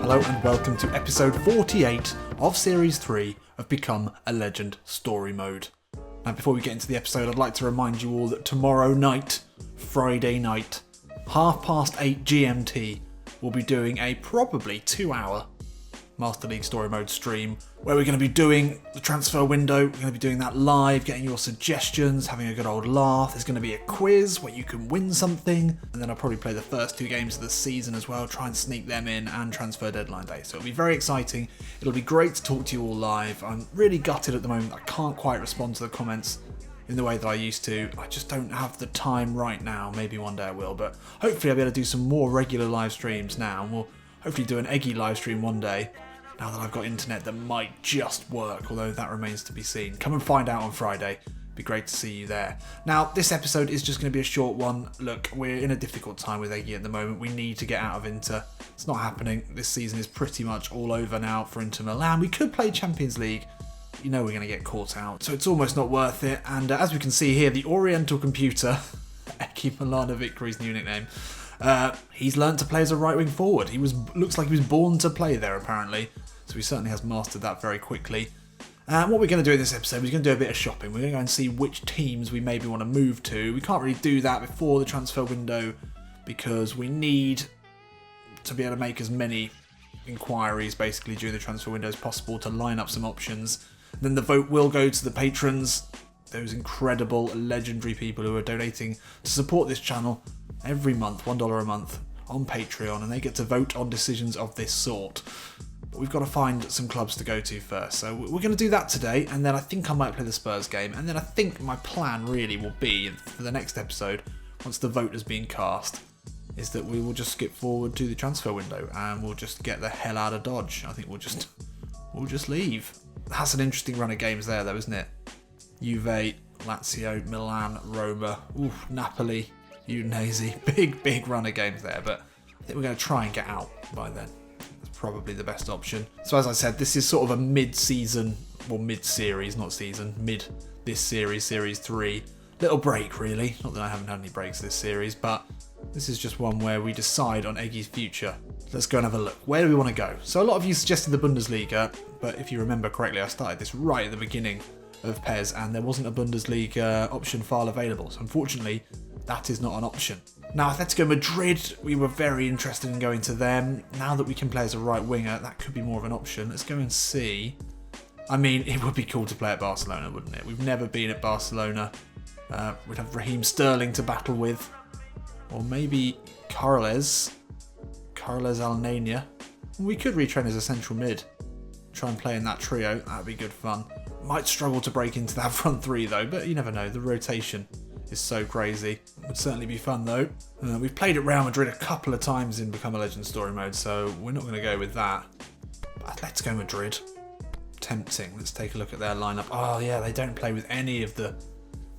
Hello and welcome to episode 48 of Series 3 of Become a Legend Story Mode. Now before we get into the episode, I'd like to remind you all that tomorrow night, Friday night, 8:30 GMT, we'll be doing a probably 2-hour Master League Story Mode stream where we're going to be doing the transfer window. We're going to be doing that live, getting your suggestions, having a good old laugh. There's going to be a quiz where you can win something, and then I'll probably play the first 2 games of the season as well, try and sneak them in, and transfer deadline day. So it'll be very exciting. It'll be great to talk to you all live. I'm really gutted at the moment. I can't quite respond to the comments in the way that I used to. I just don't have the time right now. Maybe one day I will, but hopefully I'll be able to do some more regular live streams now, and we'll hopefully do an Eggy live stream one day, now that I've got internet that might just work, although that remains to be seen. Come and find out on Friday. Be great to see you there. Now, this episode is just going to be a short one. Look, we're in a difficult time with Eggy at the moment. We need to get out of Inter. It's not happening. This season is pretty much all over now for Inter Milan. We could play Champions League. You know we're going to get caught out, so it's almost not worth it. And as we can see here, the Oriental Computer, Eggy Milanovic, his new nickname, he's learned to play as a right-wing forward. Looks like he was born to play there, apparently. So he certainly has mastered that very quickly. And what we're going to do in this episode, we're going to do a bit of shopping. We're going to go and see which teams we maybe want to move to. We can't really do that before the transfer window because we need to be able to make as many inquiries basically during the transfer window as possible to line up some options. Then the vote will go to the patrons, those incredible, legendary people who are donating to support this channel every month, $1 a month on Patreon, and they get to vote on decisions of this sort. But we've got to find some clubs to go to first. So we're going to do that today, and then I think I might play the Spurs game, and then I think my plan really will be, for the next episode, once the vote has been cast, is that we will just skip forward to the transfer window, and we'll just get the hell out of Dodge. I think we'll just leave. That's an interesting run of games there, though, isn't it? Juve, Lazio, Milan, Roma, Napoli, Udinese. Big run of games there, but I think we're going to try and get out by then. That's probably the best option. So as I said, this is sort of a mid-season, or mid-series, not season, this series, Series 3. Little break, really. Not that I haven't had any breaks this series, but this is just one where we decide on Eggy's future. Let's go and have a look. Where do we want to go? So a lot of you suggested the Bundesliga, but if you remember correctly, I started this right at the beginning of PES, and there wasn't a Bundesliga option file available. So unfortunately, that is not an option. Now, Atletico Madrid, we were very interested in going to them. Now that we can play as a right winger, that could be more of an option. Let's go and see. I mean, it would be cool to play at Barcelona, wouldn't it? We've never been at Barcelona. We'd have Raheem Sterling to battle with. Or maybe Carles Alnania. We could retrain as a central mid. Try and play in that trio. That'd be good fun. Might struggle to break into that front 3 though, but you never know. The rotation is so crazy. Would certainly be fun though. We've played at Real Madrid a couple of times in Become a Legend Story Mode, so we're not going to go with that. But Atletico Madrid. Tempting. Let's take a look at their lineup. Oh yeah, they don't play with any of the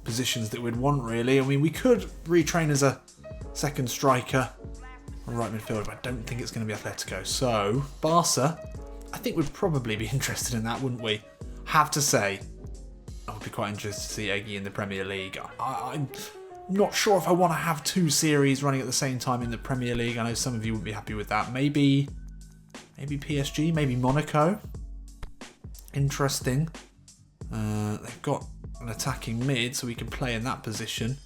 positions that we'd want really. I mean, we could retrain as a second striker or right midfielder, but I don't think it's going to be Atletico. So, Barca, I think we'd probably be interested in that, wouldn't we? Have to say, I would be quite interested to see Eggy in the Premier League. I'm not sure if I want to have 2 series running at the same time in the Premier League. I know some of you wouldn't be happy with that. Maybe PSG, maybe Monaco. Interesting. They've got an attacking mid, so we can play in that position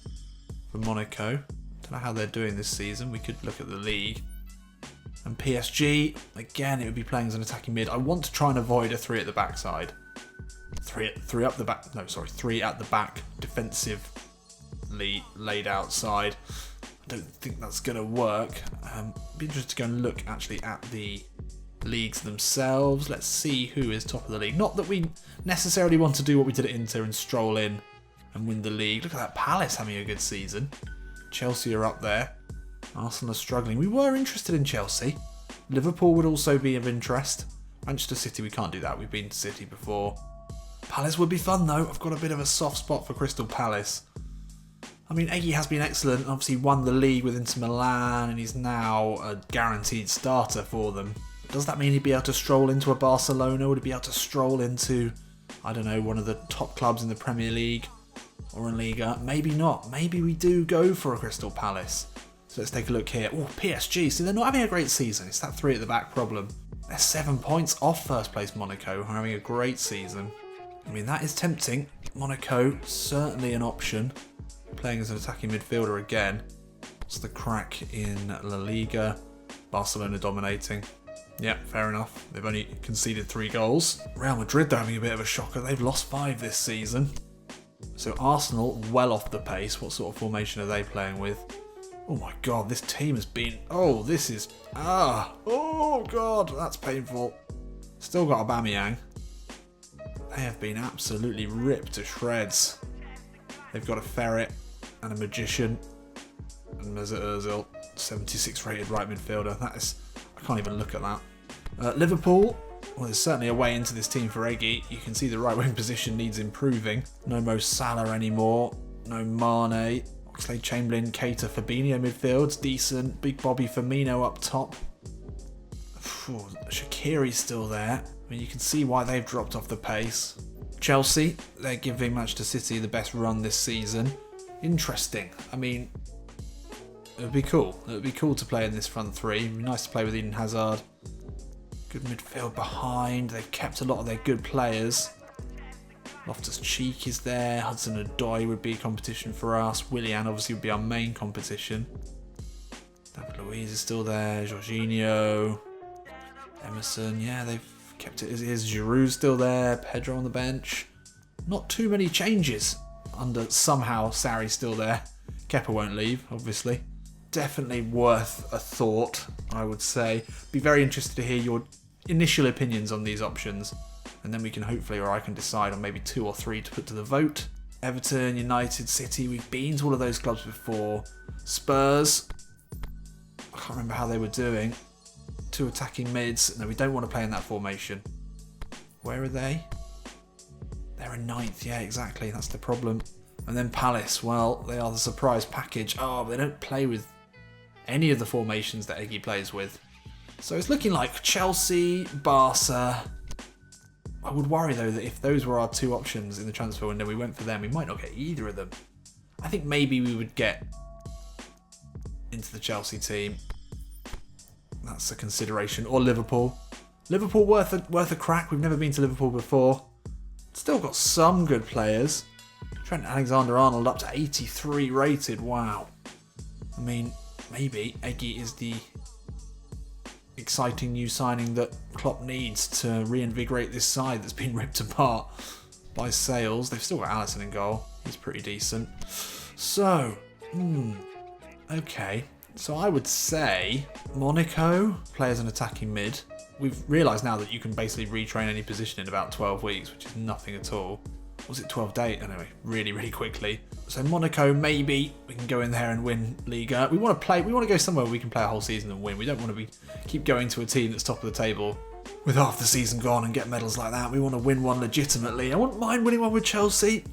for Monaco. Don't know how they're doing this season. We could look at the league. And PSG, again, it would be playing as an attacking mid. I want to try and avoid a 3 at the back side. 3 at the back, defensively laid outside. I don't think that's going to work. Be interested to go and look actually at the leagues themselves. Let's see who is top of the league. Not that we necessarily want to do what we did at Inter and stroll in and win the league. Look at that, Palace having a good season. Chelsea are up there. Arsenal are struggling. We were interested in Chelsea. Liverpool would also be of interest. Manchester City, we can't do that. We've been to City before. Palace would be fun though. I've got a bit of a soft spot for Crystal Palace. I mean, Eggy has been excellent. Obviously won the league with Inter Milan and he's now a guaranteed starter for them. Does that mean he'd be able to stroll into a Barcelona? Would he be able to stroll into, I don't know, one of the top clubs in the Premier League or in Liga? Maybe not. Maybe we do go for a Crystal Palace. So let's take a look here. Oh, PSG. See, they're not having a great season. It's that 3 at the back problem. They're 7 points off first place Monaco, who are having a great season. I mean, that is tempting. Monaco, certainly an option. Playing as an attacking midfielder again. What's the crack in La Liga? Barcelona dominating. Yeah, fair enough. They've only conceded 3 goals. Real Madrid, they're having a bit of a shocker. They've lost 5 this season. So Arsenal, well off the pace. What sort of formation are they playing with? Oh my god, this team has been... Oh, this is... Oh god, that's painful. Still got Aubameyang. They have been absolutely ripped to shreds. They've got a Ferret and a Magician. And Mesut Ozil, 76 rated right midfielder. That is... I can't even look at that. Liverpool, well, there's certainly a way into this team for Eggy. You can see the right wing position needs improving. No Mo Salah anymore. No Mane. Oxlade-Chamberlain, Keita, Fabinho midfield's decent. Big Bobby Firmino up top. Shaqiri's still there. I mean, you can see why they've dropped off the pace. Chelsea, they're giving Manchester City the best run this season. Interesting. I mean... It would be cool. It would be cool to play in this front three. It would be nice to play with Eden Hazard. Good midfield behind. They've kept a lot of their good players. Loftus-Cheek is there. Hudson-Odoi would be competition for us. Willian obviously would be our main competition. David Luiz is still there. Jorginho. Emerson. Yeah, they've kept it as it is. Giroud's still there. Pedro on the bench. Not too many changes under somehow Sarri's still there. Kepa won't leave, obviously. Definitely worth a thought, I would say. Be very interested to hear your initial opinions on these options, and then we can hopefully, or I can decide on maybe 2 or 3 to put to the vote. Everton, United, City, we've been to all of those clubs before. Spurs, I can't remember how they were doing. 2 attacking mids. No, we don't want to play in that formation. Where are they? They're in 9th, yeah, exactly, that's the problem. And then Palace, well, they are the surprise package. Oh, they don't play with any of the formations that Eggy plays with. So it's looking like Chelsea, Barca. I would worry, though, that if those were our 2 options in the transfer window, we went for them, we might not get either of them. I think maybe we would get into the Chelsea team. That's a consideration. Or Liverpool. Liverpool worth a crack. We've never been to Liverpool before. Still got some good players. Trent Alexander-Arnold up to 83 rated, wow. I mean, maybe Eggy is the exciting new signing that Klopp needs to reinvigorate this side that's been ripped apart by sales. They've still got Alisson in goal, he's pretty decent. So, okay. So I would say Monaco, play as an attacking mid. We've realised now that you can basically retrain any position in about 12 weeks, which is nothing at all. Was it 12 days? Anyway, really quickly. So Monaco, maybe we can go in there and win Liga. We want to go somewhere where we can play a whole season and win. We don't want to keep going to a team that's top of the table with half the season gone and get medals like that. We want to win one legitimately. I wouldn't mind winning one with Chelsea.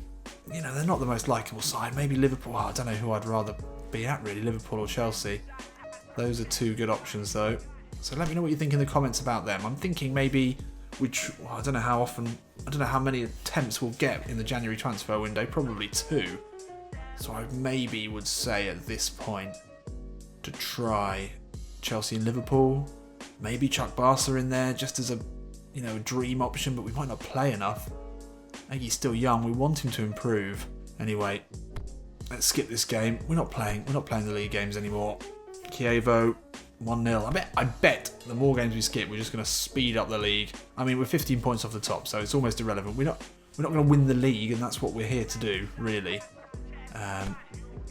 You know, they're not the most likeable side. Maybe Liverpool. I don't know who I'd rather be at, really, Liverpool or Chelsea. Those are 2 good options, though. So let me know what you think in the comments about them. I'm thinking maybe... I don't know how many attempts we'll get in the January transfer window, probably 2. So I maybe would say at this point to try Chelsea and Liverpool, maybe chuck Barca in there just as a dream option, but we might not play enough. Eggy's still young, we want him to improve. Anyway, let's skip this game. We're not playing the league games anymore. Chievo, 1-0. I bet the more games we skip, we're just going to speed up the league. I mean, we're 15 points off the top, so it's almost irrelevant. We're not going to win the league, and that's what we're here to do, really.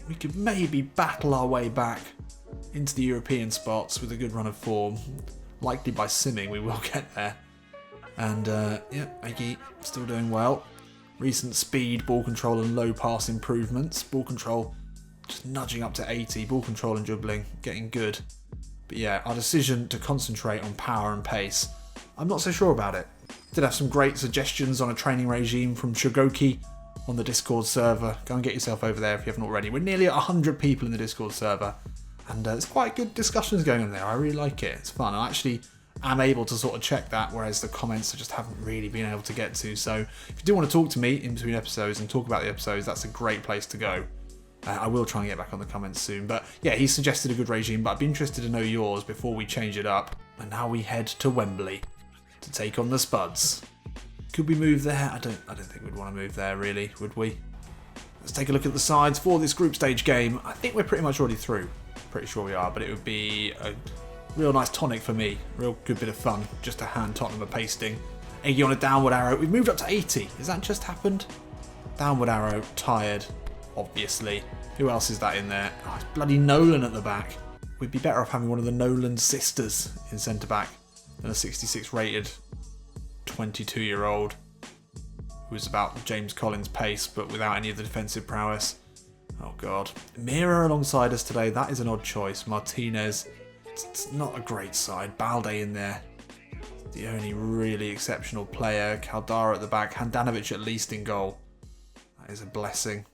We could maybe battle our way back into the European spots with a good run of form. Likely by simming, we will get there. And, Eggy still doing well. Recent speed, ball control, and low pass improvements. Ball control just nudging up to 80. Ball control and dribbling getting good. But yeah, our decision to concentrate on power and pace, I'm not so sure about it. Did have some great suggestions on a training regime from Shogoki on the Discord server. Go and get yourself over there if you haven't already. We're nearly at 100 people in the Discord server, and there's quite good discussions going on there. I really like it. It's fun. I actually am able to sort of check that, whereas the comments I just haven't really been able to get to. So if you do want to talk to me in between episodes and talk about the episodes, that's a great place to go. I will try and get back on the comments soon. But yeah, he suggested a good regime, but I'd be interested to know yours before we change it up. And now we head to Wembley to take on the Spurs. Could we move there? I don't think we'd want to move there, really, would we? Let's take a look at the sides for this group stage game. I think we're pretty much already through. Pretty sure we are, but it would be a real nice tonic for me. Real good bit of fun just to hand Tottenham a pasting. Eggy on a downward arrow. We've moved up to 80. Has that just happened? Downward arrow, tired, obviously. Who else is that in there? Oh, it's bloody Nolan at the back. We'd be better off having one of the Nolan sisters in centre-back than a 66 rated 22-year-old who's about James Collins' pace but without any of the defensive prowess. Oh god. Mira alongside us today, that is an odd choice. Martinez, it's not a great side. Balde in there, the only really exceptional player. Caldara at the back, Handanovic at least in goal. That is a blessing.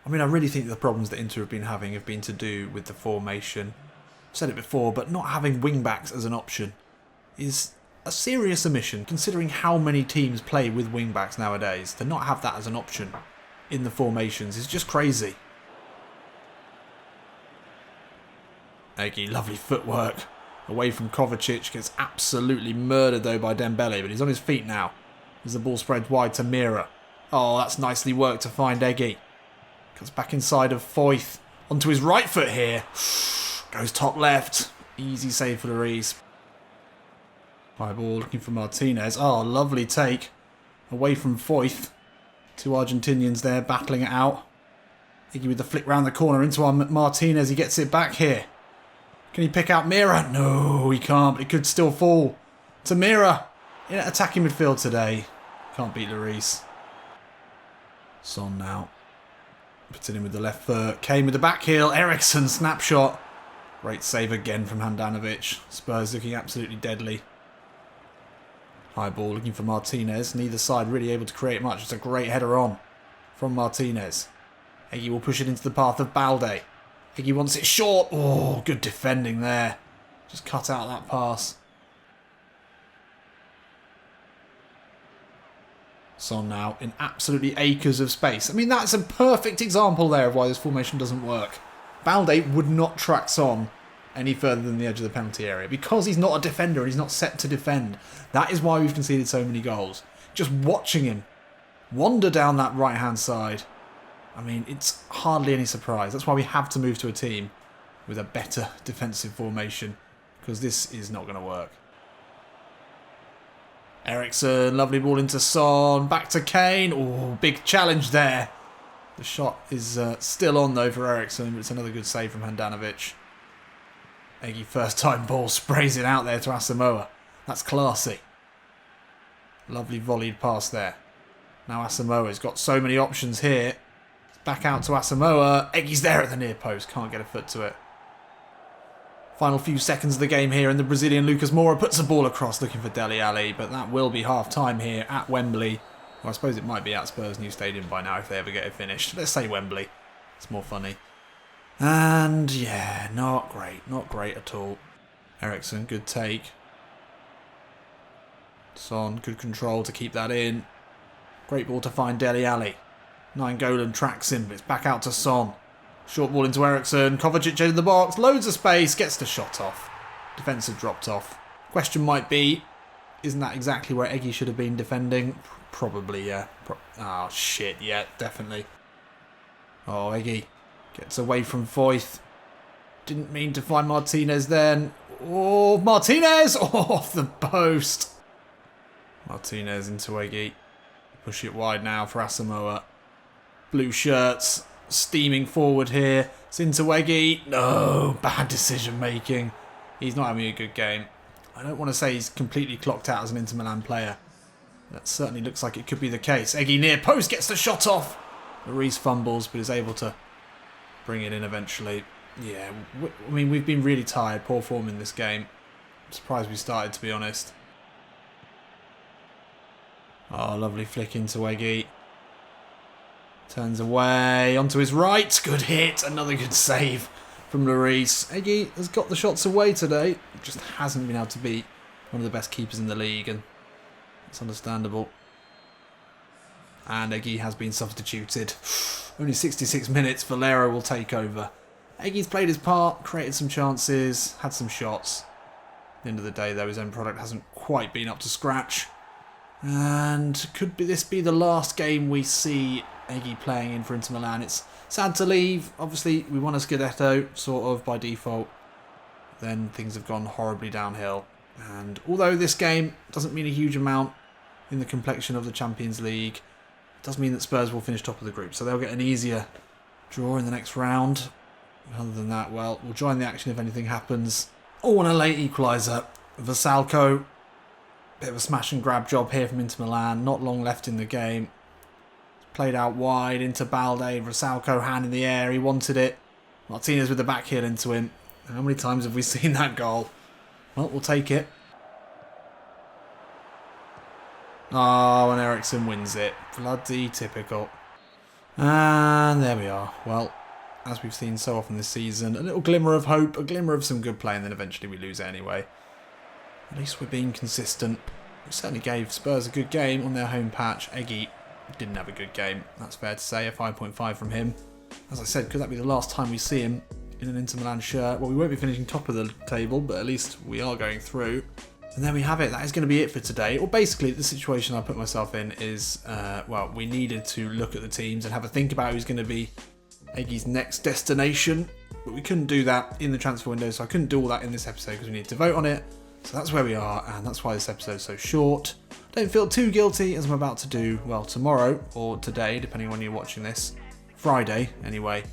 I mean, I really think the problems that Inter have been to do with the formation. I've said it before, but not having wing-backs as an option is a serious omission, considering how many teams play with wing-backs nowadays. To not have that as an option in the formations is just crazy. Eggy, lovely footwork. Away from Kovacic, gets absolutely murdered though by Dembele, but he's on his feet now. As the ball spreads wide to Mira. Oh, that's nicely worked to find Eggy. Comes back inside of Foyth. Onto his right foot here. Goes top left. Easy save for Lloris. High ball looking for Martinez. Oh, lovely take. Away from Foyth. Two Argentinians there battling it out. Eggy with the flick round the corner into our Martinez. He gets it back here. Can he pick out Mira? No, he can't, but it could still fall to Mira. In attacking midfield today. Can't beat Lloris. Son now. Puts it in with the left foot. Kane with the back heel. Eriksson snapshot. Great save again from Handanovic. Spurs looking absolutely deadly. High ball looking for Martinez. Neither side really able to create much. It's a great header on from Martinez. Eggy will push it into the path of Balde. Eggy wants it short. Oh, good defending there. Just cut out that pass. Son now in absolutely acres of space. I mean, that's a perfect example there of why this formation doesn't work. Balde would not track Son any further than the edge of the penalty area because he's not a defender and he's not set to defend. That is why we've conceded so many goals. Just watching him wander down that right-hand side, I mean, it's hardly any surprise. That's why we have to move to a team with a better defensive formation, because this is not going to work. Eriksson, lovely ball into Son, back to Kane. Oh, big challenge there. The shot is still on though for Eriksson, but it's another good save from Handanovic. Eggy first time ball, sprays it out there to Asamoah. That's classy. Lovely volleyed pass there. Now Asamoah's got so many options here. Back out to Asamoah. Eggy's there at the near post. Can't get a foot to it. Final few seconds of the game here, and the Brazilian Lucas Moura puts the ball across looking for Dele Alli, but that will be half-time here at Wembley. Well, I suppose it might be at Spurs' new stadium by now if they ever get it finished. Let's say Wembley. It's more funny. And yeah, not great. Not great at all. Eriksson, good take. Son, good control to keep that in. Great ball to find Dele Alli. Nainggolan tracks him, but it's back out to Son. Short ball into Eriksson. Kovacic in the box. Loads of space. Gets the shot off. Defensive dropped off. Question might be, isn't that exactly where Eggy should have been defending? Probably, yeah. Oh, shit. Yeah, definitely. Oh, Eggy gets away from Foyth. Didn't mean to find Martinez then. Oh, Martinez! Oh, off the post. Martinez into Eggy. Push it wide now for Asamoah. Blue shirts. Steaming forward here. It's into Eggy. No, bad decision making. He's not having a good game. I don't want to say he's completely clocked out as an Inter Milan player. That certainly looks like it could be the case. Eggy near post gets the shot off. Lloris fumbles but is able to bring it in eventually. Yeah, I mean, we've been really tired. Poor form in this game. I'm surprised we started, to be honest. Oh, lovely flick into Eggy. Turns away, onto his right. Good hit. Another good save from Lloris. Eggy has got the shots away today. Just hasn't been able to beat one of the best keepers in the league, and it's understandable. And Eggy has been substituted. Only 66 minutes, Valero will take over. Eggy's played his part, created some chances, had some shots. At the end of the day, though, his own product hasn't quite been up to scratch. And could this be the last game we see Eggy playing in for Inter Milan? It's sad to leave. Obviously, we won a Scudetto, sort of, by default. Then things have gone horribly downhill. And although this game doesn't mean a huge amount in the complexion of the Champions League, it does mean that Spurs will finish top of the group. So they'll get an easier draw in the next round. Other than that, well, we'll join the action if anything happens. Oh, and a late equaliser. Vasalco. Bit of a smash and grab job here from Inter Milan. Not long left in the game. Played out wide into Balde. Vasalco, hand in the air. He wanted it. Martinez with the back heel into him. How many times have we seen that goal? Well, we'll take it. Oh, and Eriksson wins it. Bloody typical. And there we are. Well, as we've seen so often this season, a little glimmer of hope, a glimmer of some good play, and then eventually we lose it anyway. At least we're being consistent. We certainly gave Spurs a good game on their home patch. Eggy didn't have a good game. That's fair to say. A 5.5 from him. As I said, could that be the last time we see him in an Inter Milan shirt? Well, we won't be finishing top of the table, but at least we are going through. And there we have it. That is going to be it for today. Well, basically, the situation I put myself in is, well, we needed to look at the teams and have a think about who's going to be Eggy's next destination. But we couldn't do that in the transfer window, so I couldn't do all that in this episode because we needed to vote on it. So that's where we are, and that's why this episode is so short. Don't feel too guilty, as I'm about to do, well, tomorrow, or today, depending on when you're watching this. Friday, anyway.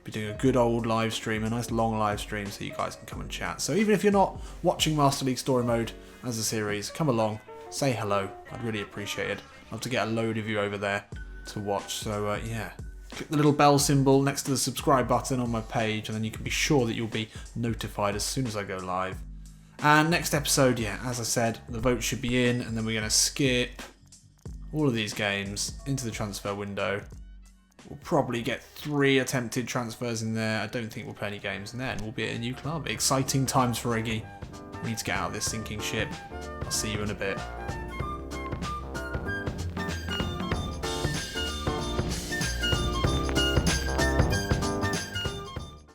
Be doing a good old live stream, a nice long live stream, so you guys can come and chat. So even if you're not watching Master League Story Mode as a series, come along, say hello. I'd really appreciate it. I'd love to get a load of you over there to watch. So yeah, click the little bell symbol next to the subscribe button on my page, and then you can be sure that you'll be notified as soon as I go live. And next episode, yeah, as I said, the vote should be in, and then we're going to skip all of these games into the transfer window. We'll probably get 3 attempted transfers in there. I don't think we'll play any games, and then we'll be at a new club. Exciting times for Eggy. We need to get out of this sinking ship. I'll see you in a bit.